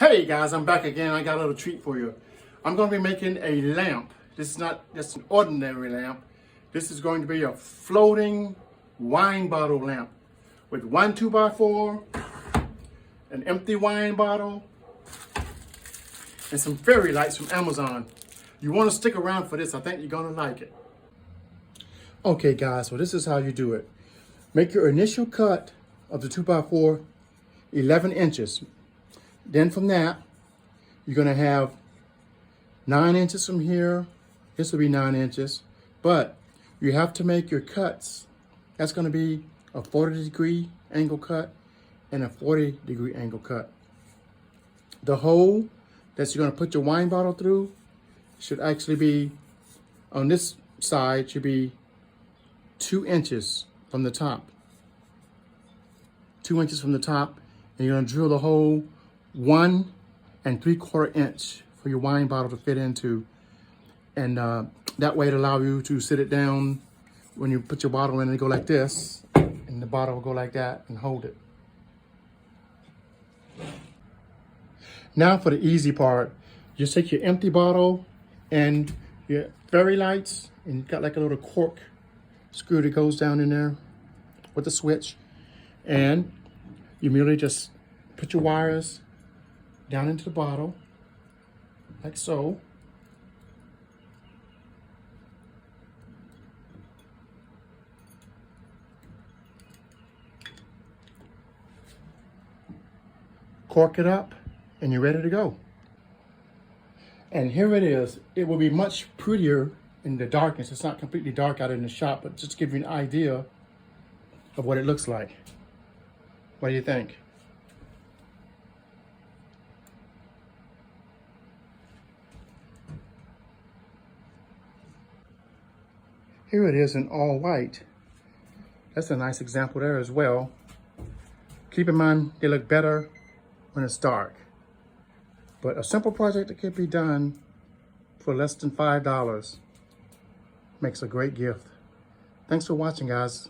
Hey guys, I'm back again. I got a little treat for you. I'm going to be making a lamp. This is not just an ordinary lamp. This is going to be a floating wine bottle lamp with one 2x4, an empty wine bottle, and some fairy lights from Amazon. You want to stick around for this. I think you're going to like it. Okay guys, so this is how you do it. Make your initial cut of the 2x4 11 inches. Then from that, you're going to have 9 inches from here. This will be 9 inches. But you have to make your cuts. That's going to be a 40-degree angle cut and a 40-degree angle cut. The hole that you're going to put your wine bottle through should actually be, on this side, should be 2 inches from the top. 2 inches from the top. And you're going to drill the hole 1 3/4 inch for your wine bottle to fit into, and that way it allows you to sit it down when you put your bottle in and go like this, and the bottle will go like that and hold it. Now for the easy part, just take your empty bottle and your fairy lights, and you've got like a little cork screw that goes down in there with the switch, and you merely just put your wires down into the bottle, like so. Cork it up, and you're ready to go. And here it is. It will be much prettier in the darkness. It's not completely dark out in the shop, but just to give you an idea of what it looks like. What do you think? Here it is in all white. That's a nice example there as well. Keep in mind, they look better when it's dark. But a simple project that can be done for less than $5 makes a great gift. Thanks for watching, guys.